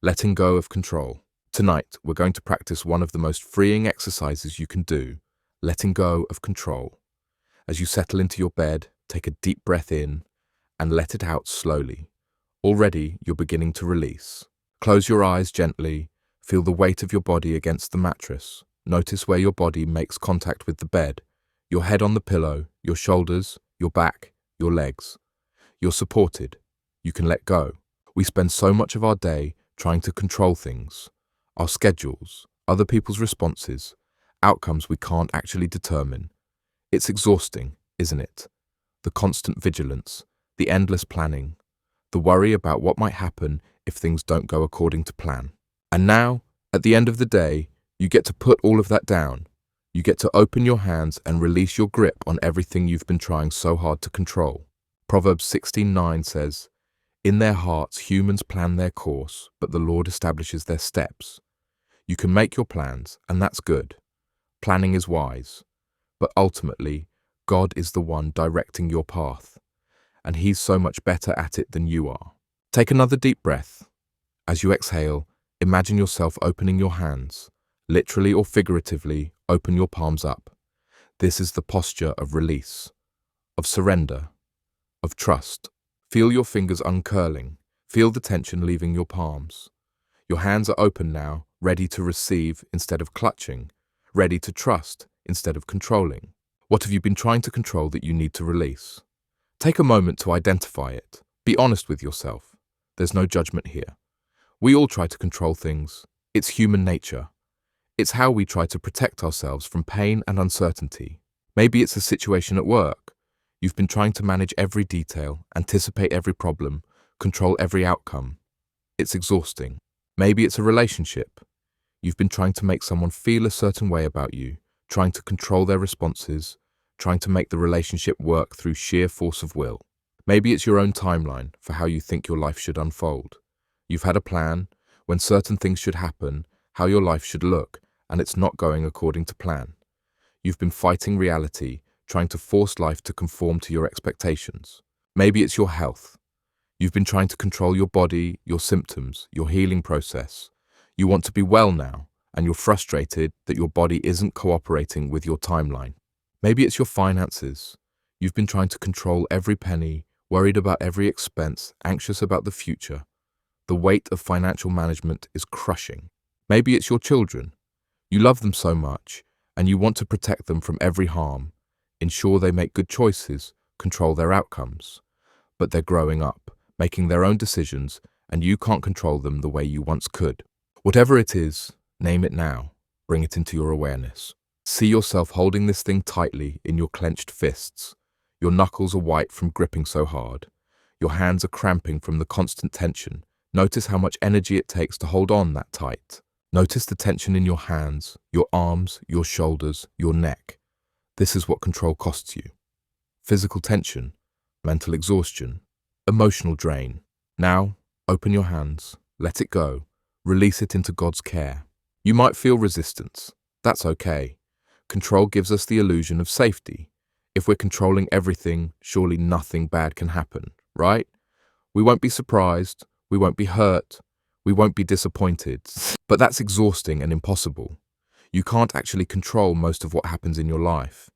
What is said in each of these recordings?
letting go of control. Tonight, we're going to practice one of the most freeing exercises you can do, letting go of control. As you settle into your bed, take a deep breath in and let it out slowly. Already, you're beginning to release. Close your eyes gently. Feel the weight of your body against the mattress. Notice where your body makes contact with the bed. Your head on the pillow, your shoulders, your back, your legs. You're supported. You can let go. We spend so much of our day trying to control things. Our schedules, other people's responses, outcomes we can't actually determine. It's exhausting, isn't it? The constant vigilance, the endless planning, the worry about what might happen if things don't go according to plan. And now, at the end of the day, you get to put all of that down. You get to open your hands and release your grip on everything you've been trying so hard to control. Proverbs 16:9 says, "In their hearts humans plan their course, but the Lord establishes their steps." You can make your plans, and that's good. Planning is wise. But ultimately, God is the one directing your path, and He's so much better at it than you are. Take another deep breath. As you exhale, imagine yourself opening your hands. Literally or figuratively, open your palms up. This is the posture of release, of surrender, of trust. Feel your fingers uncurling. Feel the tension leaving your palms. Your hands are open now, ready to receive instead of clutching, ready to trust instead of controlling. What have you been trying to control that you need to release? Take a moment to identify it. Be honest with yourself. There's no judgment here. We all try to control things. It's human nature. It's how we try to protect ourselves from pain and uncertainty. Maybe it's a situation at work. You've been trying to manage every detail, anticipate every problem, control every outcome. It's exhausting. Maybe it's a relationship. You've been trying to make someone feel a certain way about you, trying to control their responses, trying to make the relationship work through sheer force of will. Maybe it's your own timeline for how you think your life should unfold. You've had a plan, when certain things should happen, how your life should look, and it's not going according to plan. You've been fighting reality, trying to force life to conform to your expectations. Maybe it's your health. You've been trying to control your body, your symptoms, your healing process. You want to be well now, and you're frustrated that your body isn't cooperating with your timeline. Maybe it's your finances. You've been trying to control every penny, worried about every expense, anxious about the future. The weight of financial management is crushing. Maybe it's your children. You love them so much, and you want to protect them from every harm, ensure they make good choices, control their outcomes. But they're growing up, making their own decisions, and you can't control them the way you once could. Whatever it is, name it now. Bring it into your awareness. See yourself holding this thing tightly in your clenched fists. Your knuckles are white from gripping so hard. Your hands are cramping from the constant tension. Notice how much energy it takes to hold on that tight. Notice the tension in your hands, your arms, your shoulders, your neck. This is what control costs you. Physical tension, mental exhaustion, emotional drain. Now, open your hands, let it go, release it into God's care. You might feel resistance. That's okay. Control gives us the illusion of safety. If we're controlling everything, surely nothing bad can happen, right? We won't be surprised, we won't be hurt, we won't be disappointed. But that's exhausting and impossible. You can't actually control most of what happens in your life.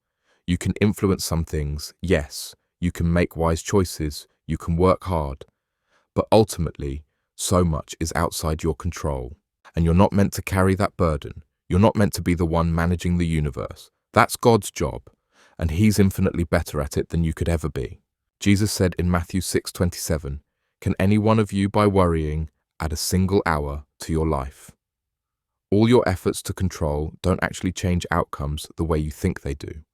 You can influence some things, yes. You can make wise choices, you can work hard. But ultimately, so much is outside your control. And you're not meant to carry that burden. You're not meant to be the one managing the universe. That's God's job, and He's infinitely better at it than you could ever be. Jesus said in Matthew 6:27, "Can any one of you, by worrying, add a single hour to your life?" All your efforts to control don't actually change outcomes the way you think they do.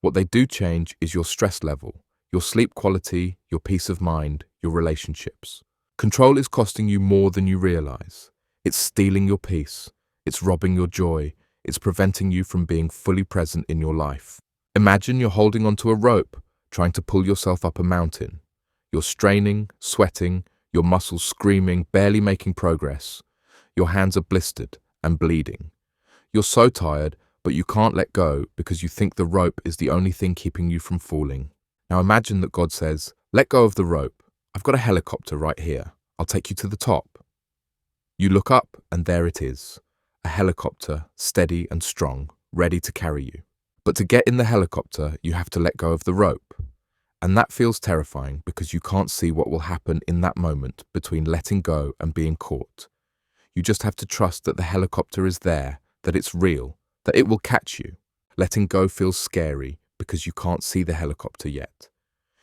What they do change is your stress level, your sleep quality, your peace of mind, your relationships. Control is costing you more than you realize. It's stealing your peace. It's robbing your joy. It's preventing you from being fully present in your life. Imagine you're holding onto a rope, trying to pull yourself up a mountain. You're straining, sweating, your muscles screaming, barely making progress. Your hands are blistered and bleeding. You're so tired, but you can't let go because you think the rope is the only thing keeping you from falling. Now imagine that God says, "Let go of the rope. I've got a helicopter right here. I'll take you to the top." You look up and there it is, a helicopter, steady and strong, ready to carry you. But to get in the helicopter, you have to let go of the rope. And that feels terrifying because you can't see what will happen in that moment between letting go and being caught. You just have to trust that the helicopter is there, that it's real, that it will catch you. Letting go feels scary because you can't see the helicopter yet.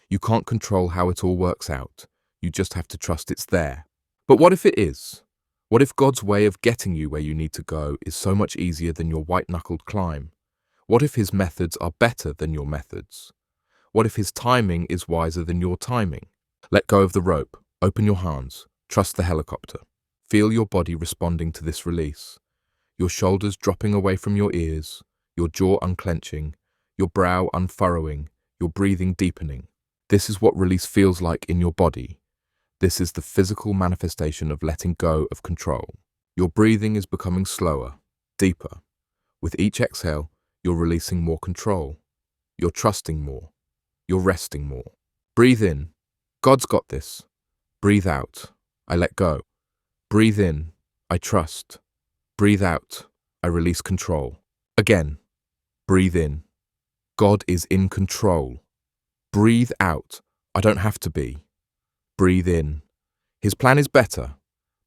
You can't control how it all works out. You just have to trust it's there. But what if it is? What if God's way of getting you where you need to go is so much easier than your white-knuckled climb? What if his methods are better than your methods? What if his timing is wiser than your timing? Let go of the rope, open your hands, trust the helicopter. Feel your body responding to this release. Your shoulders dropping away from your ears, your jaw unclenching, your brow unfurrowing, your breathing deepening. This is what release feels like in your body. This is the physical manifestation of letting go of control. Your breathing is becoming slower, deeper. With each exhale, you're releasing more control. You're trusting more. You're resting more. Breathe in. God's got this. Breathe out. I let go. Breathe in. I trust. Breathe out. I release control. Again. Breathe in. God is in control. Breathe out. I don't have to be. Breathe in. His plan is better.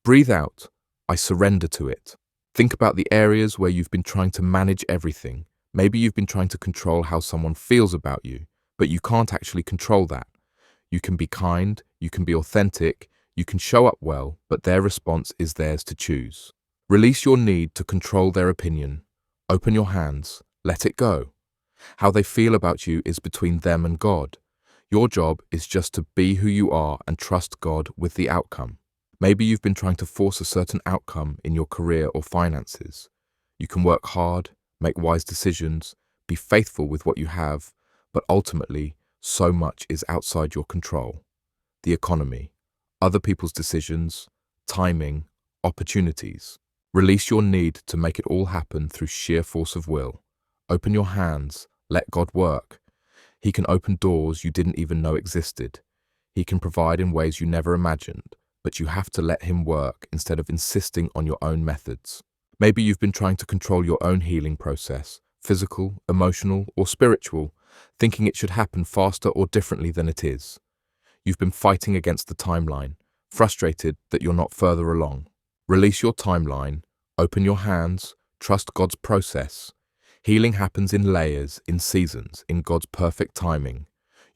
Breathe out. I surrender to it. Think about the areas where you've been trying to manage everything. Maybe you've been trying to control how someone feels about you, but you can't actually control that. You can be kind, you can be authentic, you can show up well, but their response is theirs to choose. Release your need to control their opinion. Open your hands. Let it go. How they feel about you is between them and God. Your job is just to be who you are and trust God with the outcome. Maybe you've been trying to force a certain outcome in your career or finances. You can work hard, make wise decisions, be faithful with what you have, but ultimately, so much is outside your control. The economy, other people's decisions, timing, opportunities. Release your need to make it all happen through sheer force of will. Open your hands, let God work. He can open doors you didn't even know existed. He can provide in ways you never imagined, but you have to let him work instead of insisting on your own methods. Maybe you've been trying to control your own healing process, physical, emotional, or spiritual, thinking it should happen faster or differently than it is. You've been fighting against the timeline, frustrated that you're not further along. Release your timeline, open your hands, trust God's process. Healing happens in layers, in seasons, in God's perfect timing.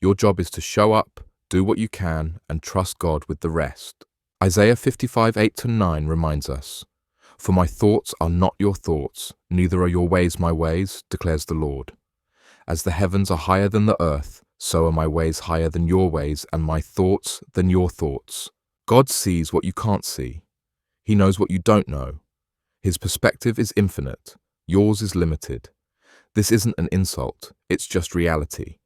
Your job is to show up, do what you can, and trust God with the rest. Isaiah 55:8-9 reminds us, "For my thoughts are not your thoughts, neither are your ways my ways, declares the Lord. As the heavens are higher than the earth, so are my ways higher than your ways, and my thoughts than your thoughts." God sees what you can't see. He knows what you don't know. His perspective is infinite. Yours is limited. This isn't an insult, it's just reality.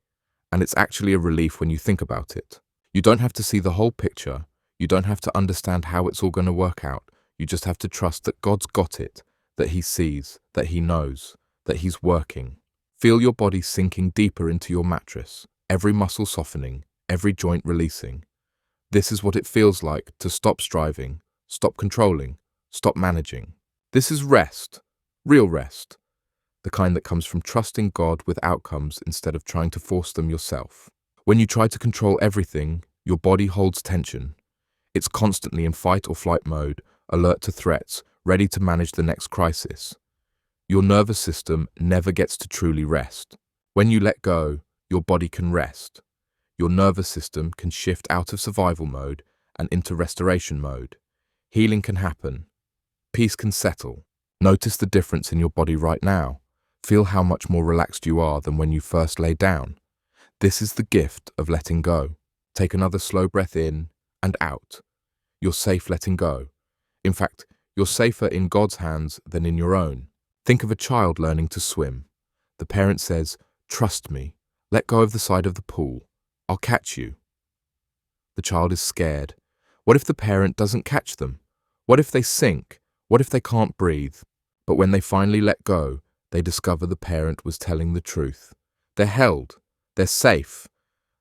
And it's actually a relief when you think about it. You don't have to see the whole picture. You don't have to understand how it's all going to work out. You just have to trust that God's got it, that he sees, that he knows, that he's working. Feel your body sinking deeper into your mattress, every muscle softening, every joint releasing. This is what it feels like to stop striving, stop controlling, stop managing. This is rest, real rest. The kind that comes from trusting God with outcomes instead of trying to force them yourself. When you try to control everything, your body holds tension. It's constantly in fight or flight mode, alert to threats, ready to manage the next crisis. Your nervous system never gets to truly rest. When you let go, your body can rest. Your nervous system can shift out of survival mode and into restoration mode. Healing can happen. Peace can settle. Notice the difference in your body right now. Feel how much more relaxed you are than when you first lay down. This is the gift of letting go. Take another slow breath in and out. You're safe letting go. In fact, you're safer in God's hands than in your own. Think of a child learning to swim. The parent says, "Trust me. Let go of the side of the pool. I'll catch you." The child is scared. What if the parent doesn't catch them? What if they sink? What if they can't breathe? But when they finally let go, they discover the parent was telling the truth. They're held. They're safe.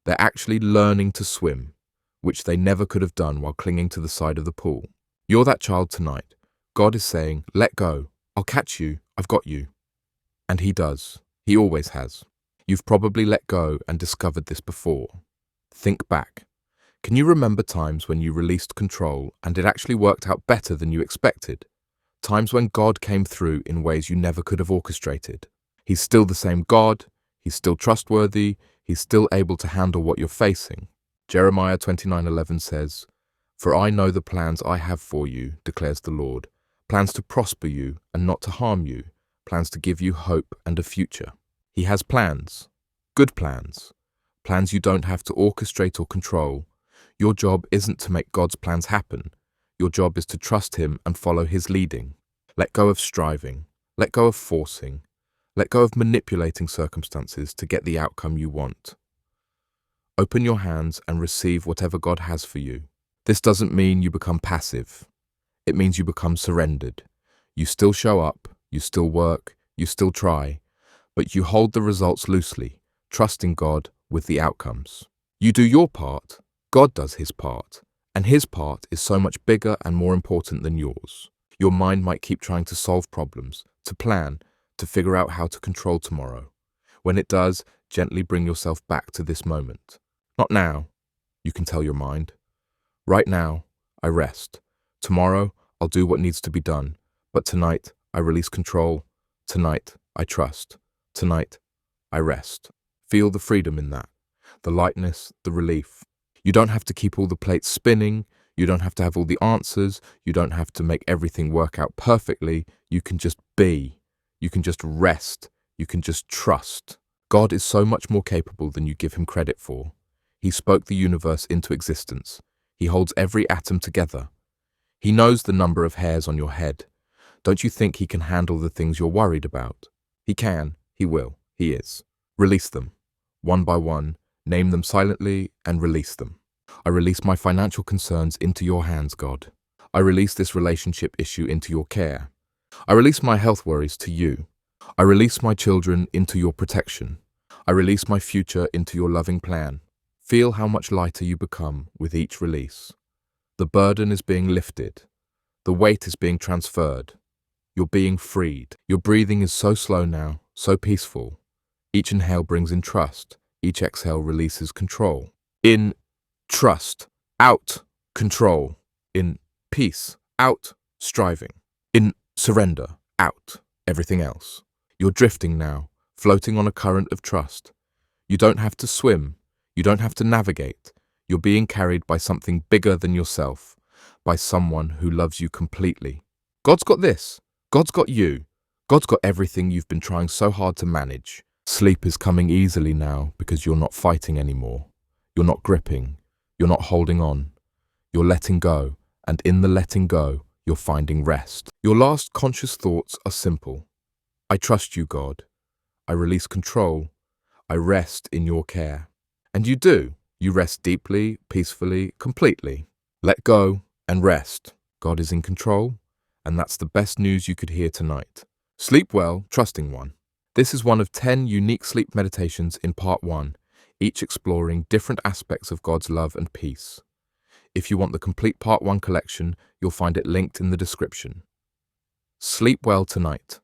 They're actually learning to swim, which they never could have done while clinging to the side of the pool. You're that child tonight. God is saying, let go. I'll catch you. I've got you. And he does. He always has. You've probably let go and discovered this before. Think back. Can you remember times when you released control and it actually worked out better than you expected? Times when God came through in ways you never could have orchestrated. He's still the same God. He's still trustworthy. He's still able to handle what you're facing. Jeremiah 29:11 says, "For I know the plans I have for you, declares the Lord, plans to prosper you and not to harm you, plans to give you hope and a future." He has plans, good plans, plans you don't have to orchestrate or control. Your job isn't to make God's plans happen. Your job is to trust him and follow his leading. Let go of striving. Let go of forcing. Let go of manipulating circumstances to get the outcome you want. Open your hands and receive whatever God has for you. This doesn't mean you become passive. It means you become surrendered. You still show up, you still work, you still try, but you hold the results loosely, trusting God with the outcomes. You do your part, God does his part, and his part is so much bigger and more important than yours. Your mind might keep trying to solve problems, to plan, to figure out how to control tomorrow. When it does, gently bring yourself back to this moment. Not now, you can tell your mind. Right now, I rest. Tomorrow, I'll do what needs to be done. But tonight, I release control. Tonight, I trust. Tonight, I rest. Feel the freedom in that. The lightness, the relief. You don't have to keep all the plates spinning. You don't have to have all the answers. You don't have to make everything work out perfectly. You can just be. You can just rest. You can just trust. God is so much more capable than you give him credit for. He spoke the universe into existence. He holds every atom together. He knows the number of hairs on your head. Don't you think he can handle the things you're worried about? He can, he will, he is. Release them. One by one, name them silently and release them. I release my financial concerns into your hands, God. I release this relationship issue into your care. I release my health worries to you. I release my children into your protection. I release my future into your loving plan. Feel how much lighter you become with each release. The burden is being lifted. The weight is being transferred. You're being freed. Your breathing is so slow now, so peaceful. Each inhale brings in trust. Each exhale releases control. In trust, out control. In peace, out striving. In surrender, out everything else. You're drifting now, floating on a current of trust. You don't have to swim. You don't have to navigate. You're being carried by something bigger than yourself, by someone who loves you completely. God's got this. God's got you. God's got everything you've been trying so hard to manage. Sleep is coming easily now because you're not fighting anymore. You're not gripping. You're not holding on. You're letting go, and in the letting go, you're finding rest. Your last conscious thoughts are simple. I trust you, God. I release control. I rest in your care. And you do. You rest deeply, peacefully, completely. Let go and rest. God is in control, and that's the best news you could hear tonight. Sleep well, trusting one. This is one of 10 unique sleep meditations in part 1, each exploring different aspects of God's love and peace. If you want the complete part 1 collection, you'll find it linked in the description. Sleep well tonight.